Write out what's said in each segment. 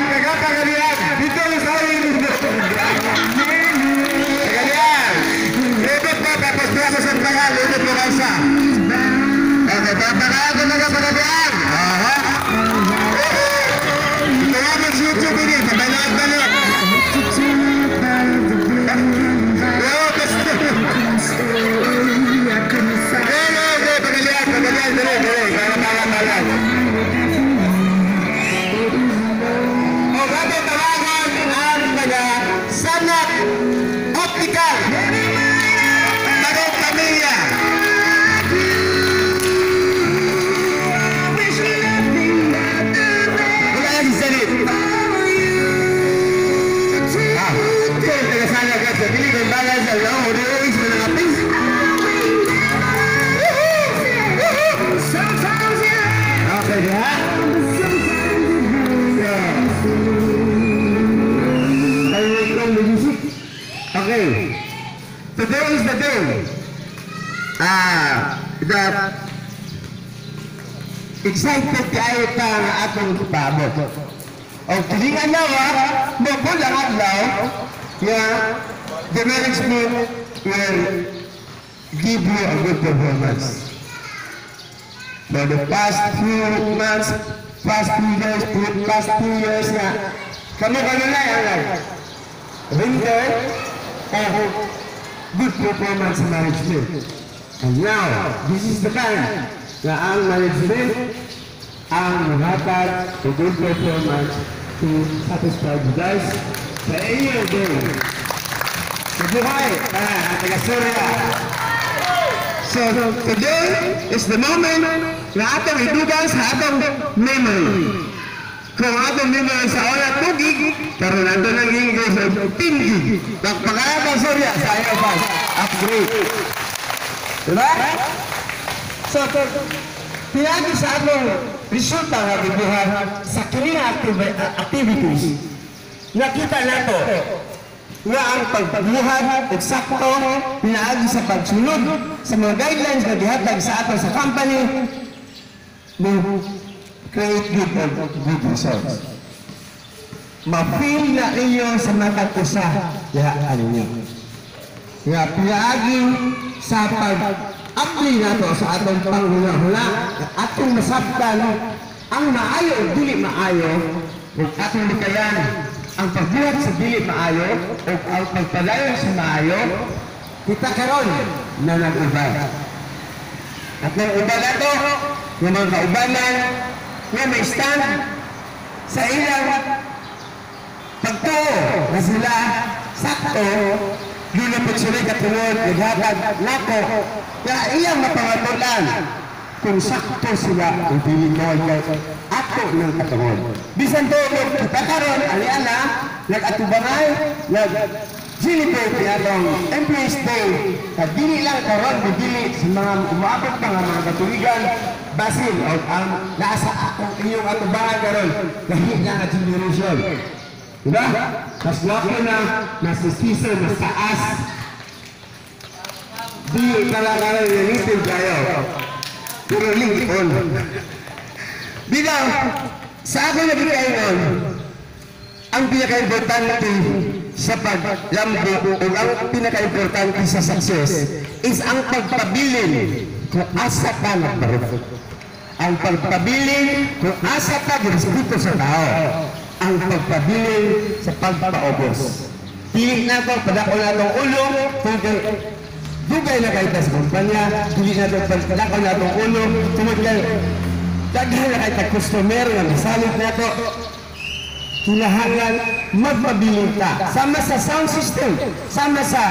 Kagalian. Dito sa dito. Kagalian. Ito po, tapos po ako sa tagal. Ito po kansa. Okay, papakaan ko na kagalian. Aha. Ito nga mag-YouTube ini. Pabalak-balak. Okay, today is the day that excited kayo pa ang atong pabot. O kilingan na mo lang adlaw the management will give you a good performance. For the past few months, past 2 years na kami na yan winter of good performance management. And now, this is the time na ang management ang maghatag to good performance to satisfy you guys sa inyong day. Mabuhay ang taga-Surya. So today is the moment na atong idugan sa atong memory. Kung atong memory sa oras tugig, karon nato nang ingles sa 10 gig. Pagpakayang Surya sa ayaw pa. Upgrade. Diba? So, pinagi sa atong resulta nga gibuhat sa kining activities, nakita nato nga ang pagbuhat eksakto pinaagi sa pagsunod sa mga guidelines na gihatag sa ato sa company will create good results. Ma-feel na inyo sa matag usa diha ninyo. Nga pinaagi sa pag-apply nato sa atong panghula-hula atong masabtan ang maayo o dili maayo ug atong likayan ang pagbuhat sa dili maayo o ang pagpadayon sa maayo, kita karon na nag-ubad. At ng ubad nato, ng mga kaubanan nga may stand sa ilang pagtuo na sila sakto, yun ang pagsulay katulad, naghatag nako, na iyang mapangatulan kung sakto sila ang pininoy ato ng katungod. Bisan to, kita karon aliana, nag-atubangay, nag-celebrate atong Employees Day, at dili lang karon, dili sa mga umabot pa nga mga katuligan, basin, o ang nasa inyong atubangan karon, kahit na generation. Diba? Mas laki na, mas sisa, mas taas. Di talaga nilitin kayo. Pero lingkon. Bilang, sa akin na bigay ang pinaka-importante sa paglambo o ang pinaka-importante sa success is ang pagpabilin kung asa ka nagbarot. Ang pagpabilin kung asa ka girespeto sa tao. Ang pagpabilin sa pagpaubos. Pili na ito, padako na itong ulo, dugay na kayo sa kumpanya, pili na ito, padako na itong ulo, tunod kayo, daghan na kayo sa customer, na masalit na ito, kailangan magpabilin ka. Sama sa sound system, sama sa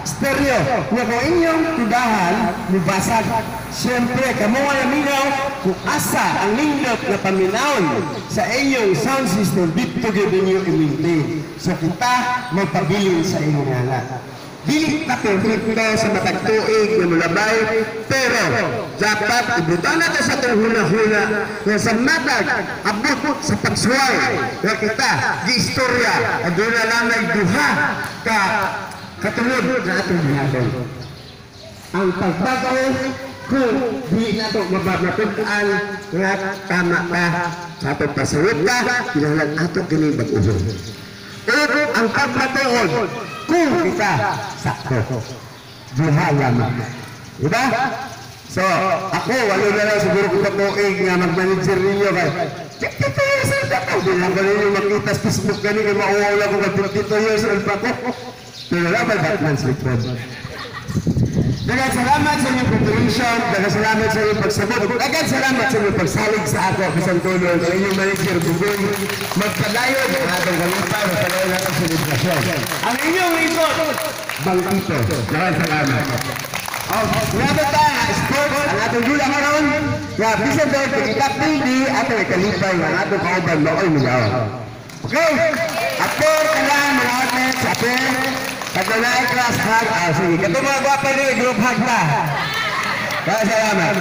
stereo, na kung inyong tudahan, mubasag, siyempre, kamo nga naminaw, kung asa ang lindot na paminawon sa inyong sound system, dito gawin nyo i-maintain. So kita magpabilin sa inyong alat. Dili na perfecto sa matagtuig na mulabay, pero dapat ibutan natin sa itong hula-hula na sa matag, abot sa pagsuway na kita, di istorya, at doon na lang ay duha ka katulad na atong hinabon. Ang pagbago kung di na ito mababatutan nga tama ka sa atong pasawot ka, kinahanglan ato kini mag-ulo. Ang pagmatuod, kung kita sakto. Buhay lamang. Diba? So, ako, walo na lang siguro kung patuig nga mag-manager ninyo kay 52 years old ako. Di lang ko ninyo makita sa Facebook gani kay mauwala ko kay 52 years old pa ko. Pero wala ba Batman's record? Daghang salamat sa inyong cooperation, daghang salamat sa inyong pagsabot, daghang salamat sa inyong pagsalig sa ako bisan tulong sa inyong manager Bugoy. Magpadayo ng atong kalipay sa padayon ng selebrasyon. Ang inyong ikot, Bangkito. Daghang salamat. Nato ta nga sports ang atong dula karon nga bisan daw pagkitap hindi atong ikalipay nga atong kauban maoy milaw. Okay? Ako kailangan mga atlets sa atin Katunay class hug. Sige, katong mga gwapa rin, group hug na. Salamat.